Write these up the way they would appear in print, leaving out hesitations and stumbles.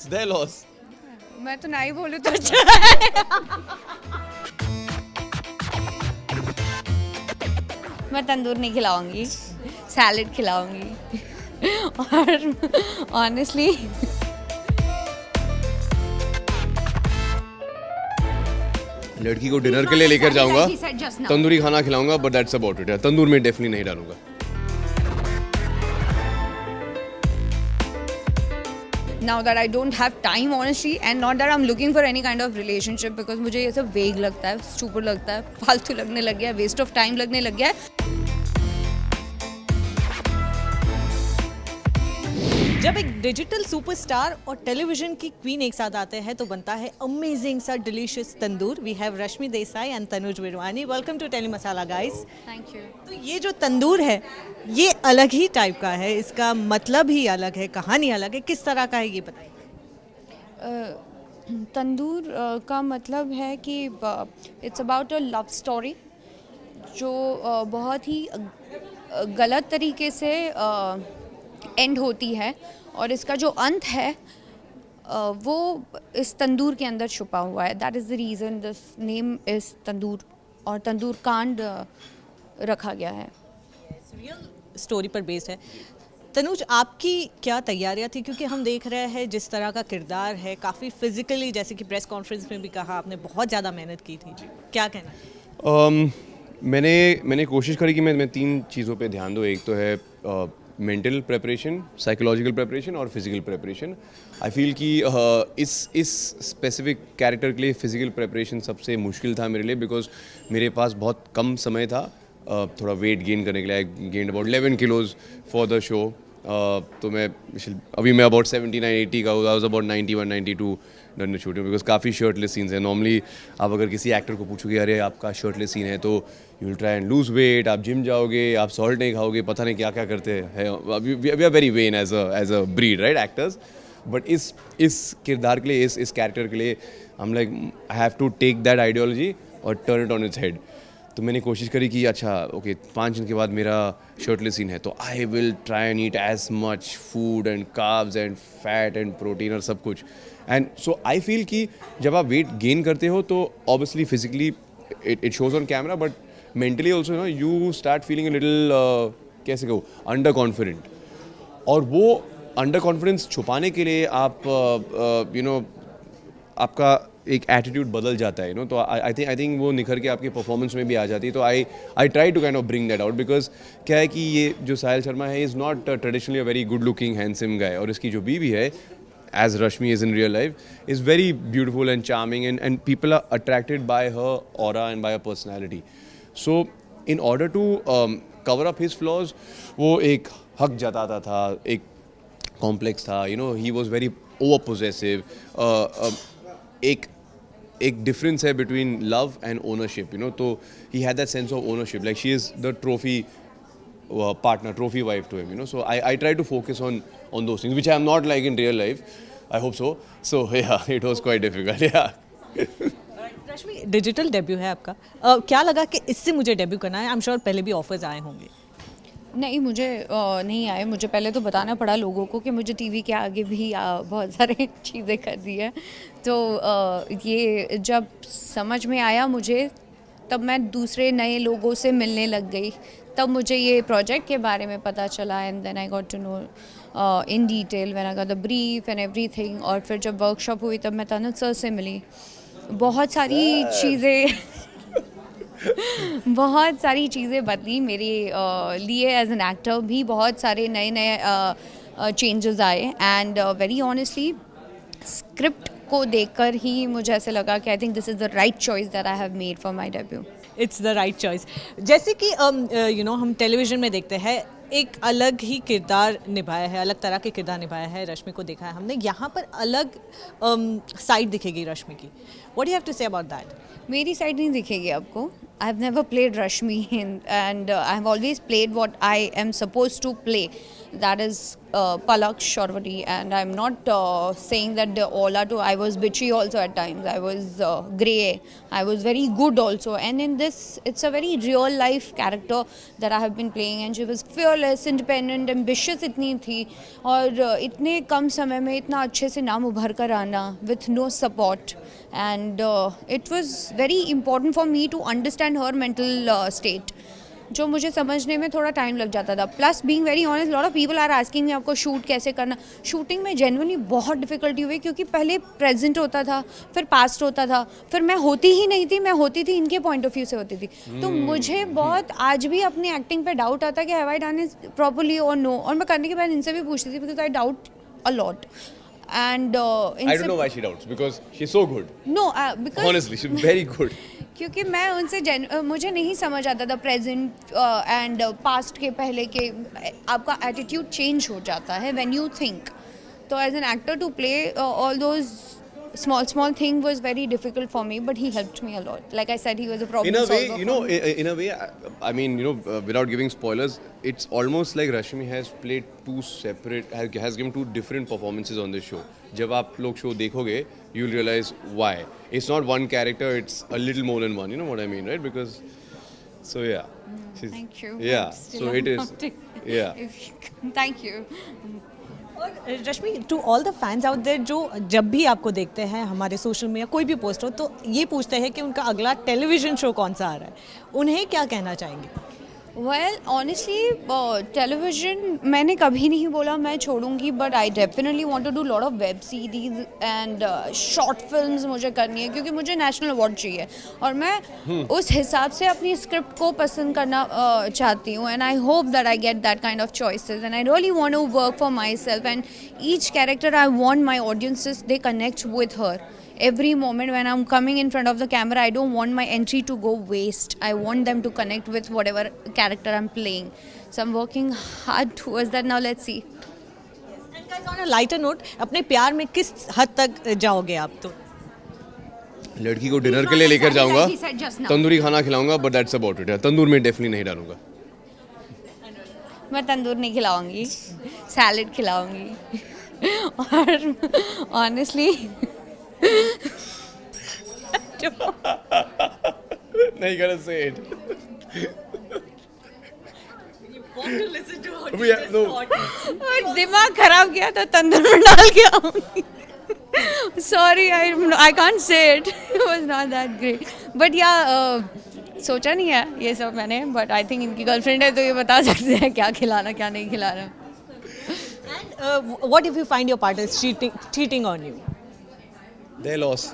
It's their loss. मैं तो नहीं बोलूँ तो अच्छा है। मैं तंदूर नहीं खिलाऊंगी, सैलेड खिलाऊंगी और ऑनेस्टली लड़की को डिनर के लिए लेकर जाऊंगा, he said just now. Tandoori खाना खिलाऊंगा, बट दैट्स अबाउट इट। तंदूर में डेफिनेटली नहीं डालूंगा। Now that I don't have time honestly and not that I'm looking for any kind of relationship because मुझे ये सब वेग लगता है, stupid लगता है, फालतू लगने लग गया है, वेस्ट ऑफ टाइम लगने लग गया है। जब एक डिजिटल सुपरस्टार और टेलीविजन की क्वीन एक साथ आते हैं तो बनता है अमेजिंग सा delicious tandoor. We have Rashmi Desai and Tanuj Virwani. Welcome to Telly Masala guys. Thank you. तो ये जो तंदूर है ये अलग ही टाइप का है, इसका मतलब ही अलग है, कहानी अलग है, किस तरह का है ये बताइए। तंदूर का मतलब है कि it's about a love story जो बहुत ही गलत तरीके से एंड होती है और इसका जो अंत है वो इस तंदूर के अंदर छुपा हुआ है। That is the reason this name is tandoor और तंदूर कांड रखा गया है। रियल स्टोरी पर बेस्ड है। तनुज आपकी क्या तैयारियां थी, क्योंकि हम देख रहे हैं जिस तरह का किरदार है, काफ़ी फिजिकली, जैसे कि प्रेस कॉन्फ्रेंस में भी कहा आपने बहुत ज़्यादा मेहनत की थी, क्या कहना? मैंने कोशिश करी कि मैं 3 चीज़ों पे ध्यान दूँ। एक तो है मेंटल प्रेपरेशन, साइकोलॉजिकल प्रेपरेशन और फिजिकल प्रेपरेशन। आई फील कि इस स्पेसिफिक कैरेक्टर के लिए फिजिकल प्रेपरेशन सबसे मुश्किल था मेरे लिए, बिकॉज मेरे पास बहुत कम समय था थोड़ा वेट गेन करने के लिए। I gained about 11 kilos for the show. तो मैं अबाउट 79-80 का हूँ। I was about 91-92 done shooting, because काफ़ी शर्टलेस सीन्स हैं। नॉर्मली आप अगर किसी एक्टर को पूछोगे अरे आपका शर्टलेस सीन है तो you will try and lose weight, आप जिम जाओगे, आप सॉल्ट नहीं खाओगे, पता नहीं क्या क्या करते हैं। We are very vain as a breed, right, actors. But इस किरदार के लिए, इस कैरेक्टर के लिए I am like I have to take that ideology और turn it on its head. तो मैंने कोशिश करी कि अच्छा ओके 5 दिन के बाद मेरा शर्टलेस सीन है तो I will try and eat as much food and carbs and fat and protein और सब कुछ। एंड सो आई फील कि जब आप वेट गेन करते हो तो obviously physically it shows on camera, but mentally also you start feeling a little कैसे कहूँ अंडर कॉन्फिडेंट। और वो अंडर कॉन्फिडेंस छुपाने के लिए आप आपका एक एटीट्यूड बदल जाता है तो आई थिंक वो निखर के आपकी परफॉर्मेंस में भी आ जाती है। तो I try to kind of bring that out, because क्या है कि ये जो साहिल शर्मा है is not traditionally a very good looking handsome guy, और इसकी जो बीवी है as Rashmi is in real life is very beautiful and charming, and people are attracted by her aura and by her personality. So in order to cover up his flaws, वो एक हक जताता था, एक कॉम्प्लेक्स था, he was very over possessive. एक difference है between love and ownership, तो he had that sense of ownership, like she is the trophy partner, trophy wife to him, so I try to focus on those things which I am not like in real life. I hope so. So yeah, it was quite difficult. Yeah. Rashmi, digital debut है आपका, क्या लगा कि इससे मुझे debut करना है? I am sure पहले भी ऑफर्स आए होंगे। नहीं, मुझे नहीं आए। मुझे पहले तो बताना पड़ा लोगों को कि मुझे टीवी के आगे भी बहुत सारे चीज़ें कर दी है। तो ये जब समझ में आया मुझे, तब मैं दूसरे नए लोगों से मिलने लग गई, तब मुझे ये प्रोजेक्ट के बारे में पता चला। And then I got to know in detail when I got the brief and everything. और फिर जब वर्कशॉप हुई तब मैं तनुज सर से मिली। बहुत सारी चीज़ें बदली मेरे लिए एज एन एक्टर भी। बहुत सारे नए नए चेंजेस आए एंड वेरी ऑनेस्टली स्क्रिप्ट को देखकर ही मुझे ऐसे लगा कि I think this is the right choice that I have made for my debut. It's the right choice. जैसे कि हम टेलीविजन में देखते हैं एक अलग ही किरदार निभाया है, अलग तरह के किरदार निभाया है, रश्मि को देखा है हमने, यहाँ पर अलग साइड दिखेगी रश्मि की। What you have to say about that? मेरी साइड नहीं दिखेगी आपको। I have never played Rashmi and I have always played what I am supposed to play. that is Palak Sharwari, and I'm not saying that they all are too. I was bitchy also at times. I was grey. I was very good also. And in this, it's a very real life character that I have been playing. And she was fearless, independent, ambitious इतनी थी और इतने कम समय में इतना अच्छे से नाम उभर कर आना with no support. And it was very important for me to understand her mental state. जो मुझे समझने में थोड़ा टाइम लग जाता था. Plus being very honest, lot of people are asking me आपको शूट कैसे करना. शूटिंग में जेन्युइनली बहुत डिफिकल्टी हुई क्योंकि पहले प्रेजेंट होता था, फिर पास्ट होता था, फिर मैं होती ही नहीं थी, मैं होती थी इनके पॉइंट ऑफ व्यू से होती थी. तो मुझे बहुत आज भी अपनी एक्टिंग पे डाउट आता कि have I done it properly और नो. और मैं करने के बाद इनसे भी पूछती थी because I doubt a lot. And I don't know why she doubts because she's so good. No because Honestly, she's very good. क्योंकि मैं उनसे मुझे नहीं समझ आता था प्रेजेंट एंड पास्ट के पहले के. आपका एटीट्यूड चेंज हो जाता है व्हेन यू थिंक. तो as an actor to play all those small thing was very difficult for me, but he helped me a lot. Like I said, he was a problem In a way, solver you know, for me. in a way, I mean, you know, without giving spoilers, it's almost like Rashmi has played two separate, has given two different performances on this show. जब आप लोग show देखोगे, you'll realize why. It's not one character; it's a little more than one. You know what I mean, right? Because, so yeah. Thank you. Yeah. Still So I'm it is. not- Yeah. Thank you. और Rashmi, to all the fans out there जो जब भी आपको देखते हैं हमारे social media कोई भी पोस्ट हो तो ये पूछते हैं कि उनका अगला टेलीविजन शो कौन सा आ रहा है, उन्हें क्या कहना चाहेंगे? Well, honestly, television मैंने कभी नहीं बोला मैं छोड़ूंगी, but I definitely want to do lot of web series and short films मुझे करनी है क्योंकि मुझे नेशनल अवार्ड चाहिए और मैं उस हिसाब से अपनी स्क्रिप्ट को पसंद करना चाहती हूँ. And I hope that I get that kind of choices, and I really want to work for myself, and each character I want my audiences they connect with her. Every moment when I'm coming in front of the camera, I don't want my entry to go waste. I want them to connect with whatever character I'm playing. So I'm working hard towards that. Now let's see. And guys, on a lighter note, अपने प्यार में किस हद तक जाओगे आप? तो लड़की को डिनर के लिए लेकर जाऊंगा, He said just now. Tandoori खाना खिलाऊंगा, but that's about it. तंदूर में डेफिनेटली नहीं डालूंगा. मैं तंदूर नहीं खिलाऊंगी, सैलेड खिलाऊंगी और honestly नहीं gonna say it. want to listen to what We have- no. और दिमाग खराब किया तो तंदूर में डाल के आऊंगी. Sorry, I can't say it. It was not that great. But yeah, सोचा नहीं है ये सब मैंने. But I think इनकी गर्लफ्रेंड है तो ये बता सकते हैं क्या खिलाना क्या नहीं खिलाना. And what if you find your partner is cheating on you? Their loss.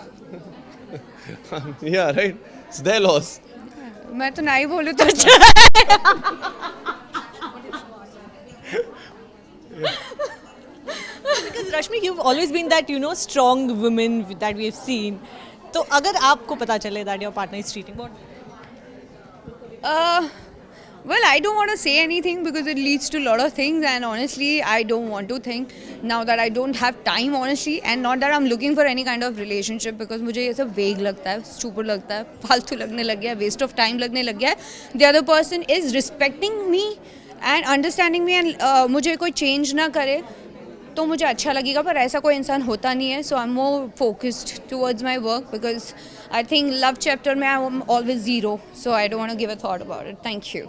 Yeah, right. It's their loss. मैं तो नहीं बोलूँ तो अच्छा है. Because Rashmi, you've always been that, you know, strong woman that we've seen. तो अगर आपको पता चले that your partner is cheating, what? Well, I don't want to say anything because it leads to a lot of things, and honestly, I don't want to think now that I don't have time, honestly, and not that I'm looking for any kind of relationship because मुझे ये सब vague लगता है, stupid लगता है, फालतू लगने लग गया है, waste of time लगने लग गया है. The other person is respecting me and understanding me and मुझे कोई change ना करे तो मुझे अच्छा लगेगा, पर ऐसा कोई इंसान होता नहीं है. So I'm more focused towards my work because I think love chapter में I'm always zero, so I don't want to give a thought about it. Thank you.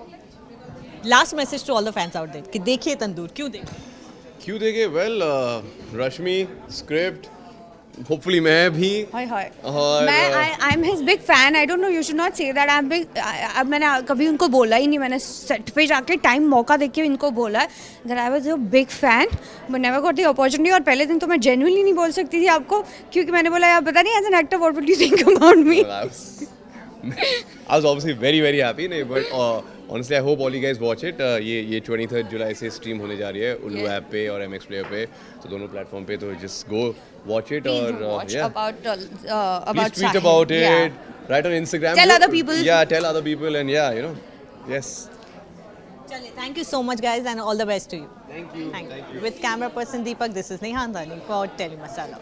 Last message to all the fans out there कि देखिए तंदूर, क्यों देखिए? क्यों देखे? Well, रश्मि, script, hopefully मैं भी. हाय हाय. और मैं I am his big fan. I don't know, you should not say that I am big. अब मैंने कभी उनको बोला ही नहीं. मैंने सेट पे जाके टाइम मौका देख के इनको बोला है that I was a big fan but never got the opportunity. और पहले दिन तो मैं जेन्युइनली नहीं बोल सकती थी आपको क्योंकि मैंने बोला यार पता नहीं as an actor what would you think about me. I was obviously very very happy, नहीं, but honestly I hope all you guys watch it. ये 23rd जुलाई से स्ट्रीम होने जा रही है उल्लू ऐप पे और MX Player पे, तो दोनों प्लेटफॉर्म पे. तो just go watch it और watch yeah. about Please tweet Sahil. about it. Yeah. Write on Instagram. Tell other people. Yeah, tell other people and yeah, you know, yes. चलिए, thank you so much guys and all the best to you. Thank you. Thank you. With camera person Deepak, this is Neha Andani for Telemasala.